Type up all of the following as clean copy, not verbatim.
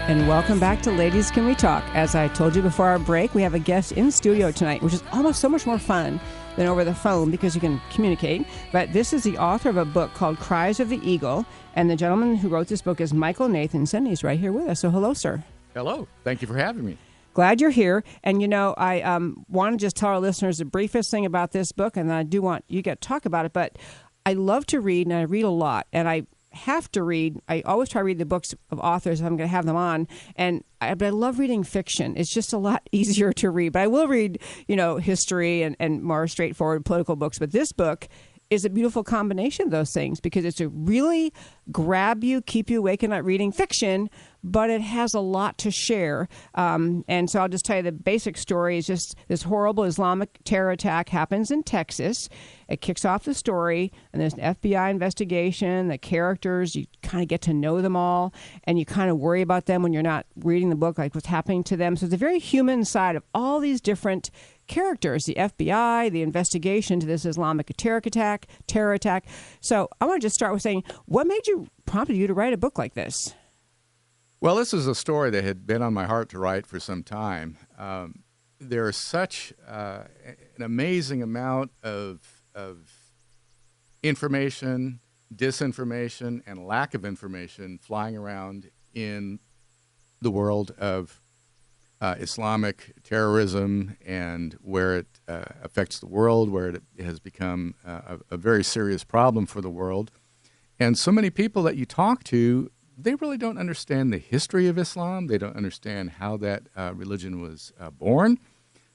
And welcome back to Ladies Can We Talk. As I told you before our break, we have a guest in studio tonight, which is almost so much more fun than over the phone because you can communicate. But this is the author of a book called Cries of the Eagle. And the gentleman who wrote this book is Michael Nathanson. He's right here with us. So hello, sir. Hello. Thank you for having me. Glad you're here. And, you know, I want to just tell our listeners the briefest thing about this book, and I do want you to talk about it. But I love to read, and I read a lot. And I have to read. I always try to read the books of authors if I'm going to have them on. But I love reading fiction. It's just a lot easier to read. But I will read, history and more straightforward political books. But this book is a beautiful combination of those things because it's a really grab you, keep you awake at night reading fiction, but it has a lot to share. And so I'll just tell you the basic story is just this horrible Islamic terror attack happens in Texas. It kicks off the story, and there's an FBI investigation. The characters, you kind of get to know them all, and you kind of worry about them when you're not reading the book, like what's happening to them. So it's a very human side of all these different characters, the FBI, the investigation to this Islamic terror attack. So I want to just start with saying, what prompted you to write a book like this? Well, this is a story that had been on my heart to write for some time. There is such an amazing amount of information, disinformation, and lack of information flying around in the world of Islamic terrorism and where it affects the world, where it has become a very serious problem for the world. And so many people that you talk to, they really don't understand the history of Islam. They don't understand how that religion was born.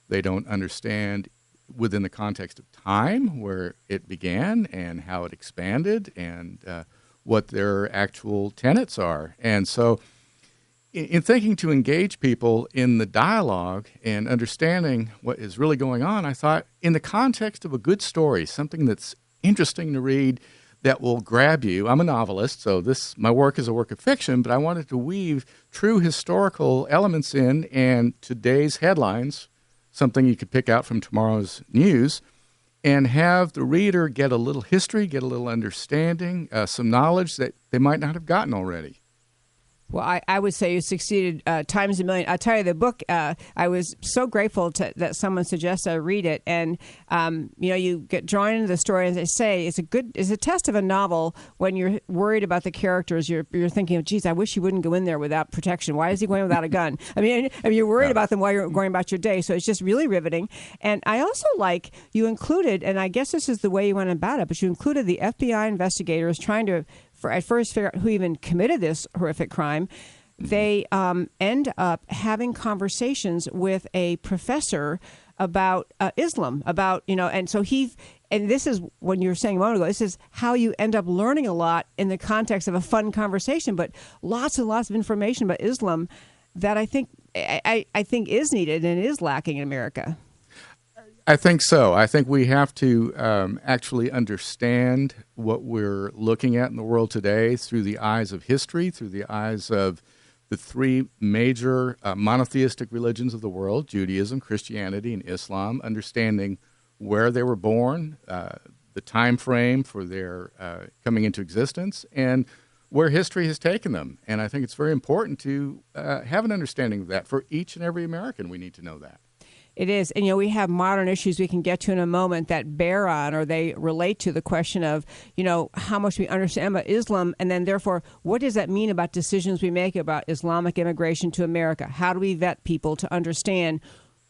They don't understand within the context of time where it began and how it expanded and what their actual tenets are. And so in thinking to engage people in the dialogue and understanding what is really going on, I thought in the context of a good story, something that's interesting to read, that will grab you. I'm a novelist, so my work is a work of fiction, but I wanted to weave true historical elements in and today's headlines, something you could pick out from tomorrow's news, and have the reader get a little history, get a little understanding, some knowledge that they might not have gotten already. Well, I would say you succeeded times a million. I'll tell you, the book, I was so grateful that someone suggested I read it. And, you get drawn into the story. As I say, it's a test of a novel when you're worried about the characters. You're thinking, geez, I wish he wouldn't go in there without protection. Why is he going without a gun? I mean, you're worried about them while you're going about your day. So it's just really riveting. And I also you included, and I guess this is the way you went about it, but you included the FBI investigators trying to at first figure out who even committed this horrific crime. They end up having conversations with a professor about Islam, and so and this is when you were saying a moment ago, this is how you end up learning a lot in the context of a fun conversation, but lots and lots of information about Islam that I think is needed and is lacking in America. I think so. I think we have to actually understand what we're looking at in the world today through the eyes of history, through the eyes of the three major monotheistic religions of the world, Judaism, Christianity, and Islam, understanding where they were born, the time frame for their coming into existence, and where history has taken them. And I think it's very important to have an understanding of that. For each and every American, we need to know that. It is. And, we have modern issues we can get to in a moment that bear on or they relate to the question of, how much we understand about Islam. And then, therefore, what does that mean about decisions we make about Islamic immigration to America? How do we vet people to understand,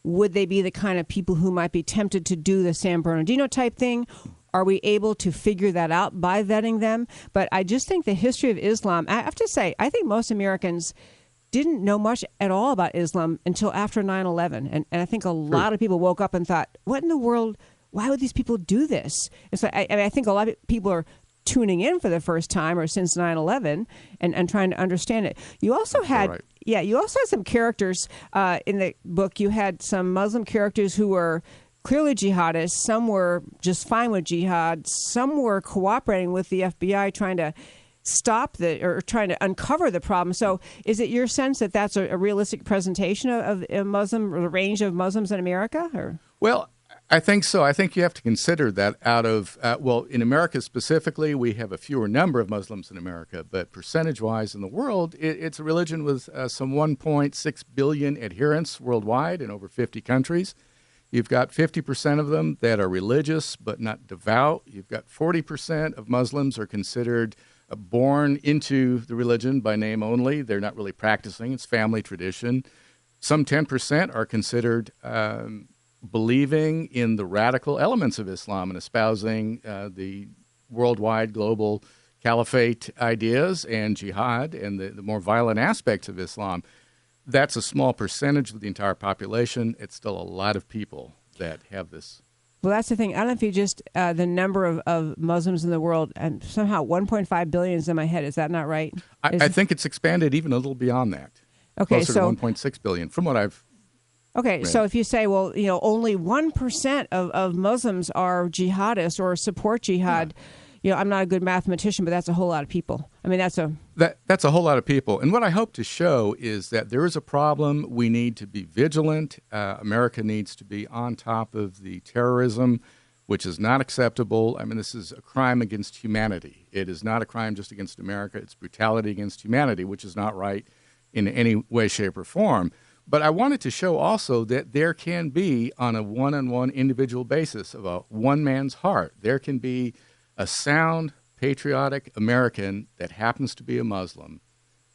would they be the kind of people who might be tempted to do the San Bernardino type thing? Are we able to figure that out by vetting them? But I just think the history of Islam, I have to say, I think most Americans didn't know much at all about Islam until after 9/11. And I think a lot of people woke up and thought, what in the world, why would these people do this? And so I think a lot of people are tuning in for the first time or since 9/11 and trying to understand it. You also had some characters in the book. You had some Muslim characters who were clearly jihadists. Some were just fine with jihad. Some were cooperating with the FBI trying to trying to uncover the problem. So is it your sense that that's a realistic presentation of a Muslim or the range of Muslims in America? Or? Well, I think so. I think you have to consider that out of, well, in America specifically, we have a fewer number of Muslims in America, but percentage-wise in the world, it's a religion with some 1.6 billion adherents worldwide in over 50 countries. You've got 50% of them that are religious but not devout. You've got 40% of Muslims are considered born into the religion by name only. They're not really practicing. It's family tradition. Some 10% are considered believing in the radical elements of Islam and espousing the worldwide global caliphate ideas and jihad and the more violent aspects of Islam. That's a small percentage of the entire population. It's still a lot of people that have this. Well, that's the thing. I don't know if you just, the number of Muslims in the world, and somehow 1.5 billion is in my head. Is that not right? I think it's expanded even a little beyond that. Okay, closer so to 1.6 billion, from what I've read. So if you say, well, only 1% of Muslims are jihadists or support jihad, I'm not a good mathematician, but that's a whole lot of people. I mean, that's a whole lot of people. And what I hope to show is that there is a problem. We need to be vigilant. America needs to be on top of the terrorism, which is not acceptable. I mean, this is a crime against humanity. It is not a crime just against America. It's brutality against humanity, which is not right in any way, shape, or form. But I wanted to show also that there can be, on a one-on-one individual basis of a one man's heart, there can be a sound, patriotic American that happens to be a Muslim,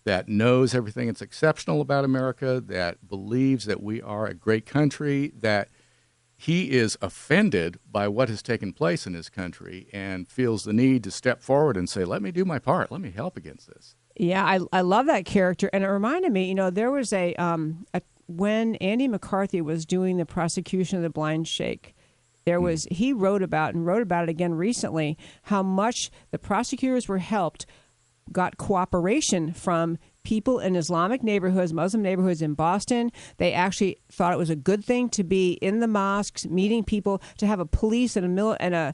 that knows everything that's exceptional about America, that believes that we are a great country, that he is offended by what has taken place in his country and feels the need to step forward and say, let me do my part, let me help against this. Yeah, I love that character. And it reminded me, there was when Andy McCarthy was doing the prosecution of the blind sheikh, he wrote about it again recently, how much the prosecutors were helped, got cooperation from people in Islamic neighborhoods, Muslim neighborhoods in Boston. They actually thought it was a good thing to be in the mosques, meeting people, to have a police and an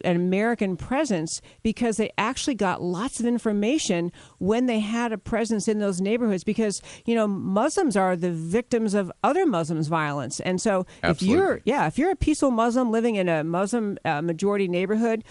American presence, because they actually got lots of information when they had a presence in those neighborhoods. Because Muslims are the victims of other Muslims' violence, and so Absolutely. if you're a peaceful Muslim living in a Muslim majority neighborhood,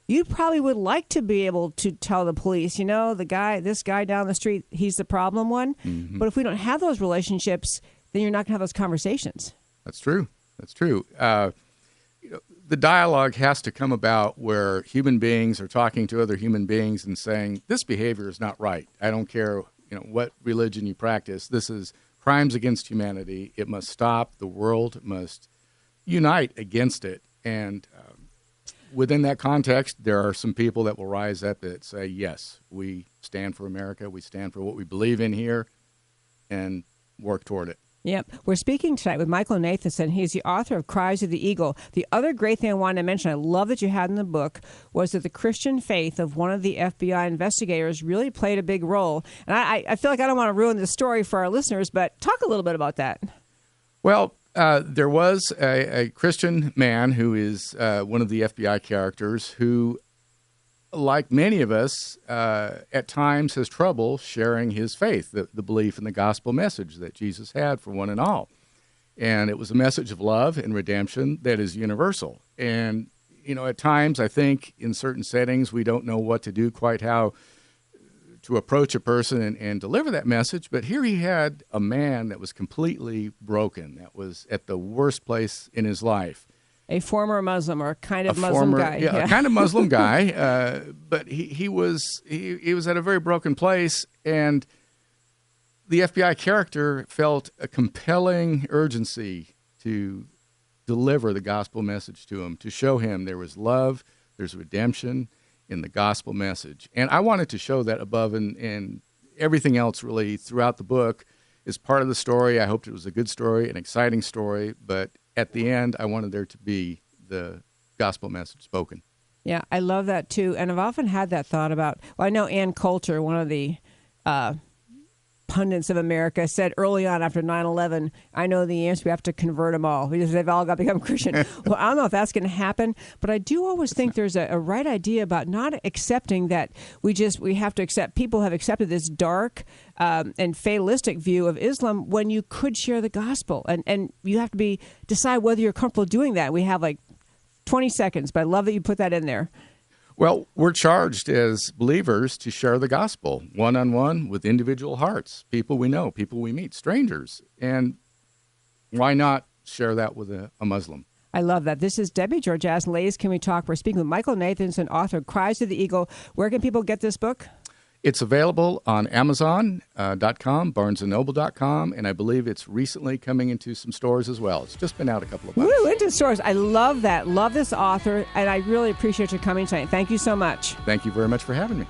you probably would like to be able to tell the police, this guy down the street, he's the problem one. Mm-hmm. But if we don't have those relationships, then you're not going to have those conversations. That's true. That's true. The dialogue has to come about where human beings are talking to other human beings and saying, this behavior is not right. I don't care, what religion you practice. This is crimes against humanity. It must stop. The world must unite against it. And within that context, there are some people that will rise up that say, yes, we stand for America, we stand for what we believe in here, and work toward it. Yep. We're speaking tonight with Michael Nathanson. He's the author of Cries of the Eagle. The other great thing I wanted to mention, I love that you had in the book, was that the Christian faith of one of the FBI investigators really played a big role. And I feel like I don't want to ruin the story for our listeners, but talk a little bit about that. Well, there was a Christian man who is one of the FBI characters who, like many of us, at times has trouble sharing his faith, the belief in the gospel message that Jesus had for one and all. And it was a message of love and redemption that is universal. And, at times, I think in certain settings, we don't know what to do, quite how to approach a person and deliver that message. But here he had a man that was completely broken, that was at the worst place in his life. A former Muslim, or a kind of Muslim guy. Yeah, a kind of Muslim guy. But he was at a very broken place, and the FBI character felt a compelling urgency to deliver the gospel message to him, to show him there was love, there's redemption in the gospel message. And I wanted to show that above and everything else really throughout the book is part of the story. I hoped it was a good story, an exciting story, but at the end, I wanted there to be the gospel message spoken. Yeah, I love that too. And I've often had that thought about, I know Ann Coulter, one of the pundits of America said early on after 9/11, I know the answer, we have to convert them all because they've all got to become Christian. Well, I don't know if that's going to happen, but I do always think there's a right idea about not accepting that we have to accept, people have accepted this dark and fatalistic view of Islam when you could share the gospel. And you have to decide whether you're comfortable doing that. We have like 20 seconds, but I love that you put that in there. Well, we're charged as believers to share the gospel one-on-one with individual hearts, people we know, people we meet, strangers. And why not share that with a Muslim? I love that. This is Debbie Georgatos. Ladies, Can We Talk? We're speaking with Michael Nathanson, author of Cries of the Eagle. Where can people get this book? It's available on Amazon.com, BarnesandNoble.com, and I believe it's recently coming into some stores as well. It's just been out a couple of months. Woo, into stores. I love that. Love this author, and I really appreciate you coming tonight. Thank you so much. Thank you very much for having me.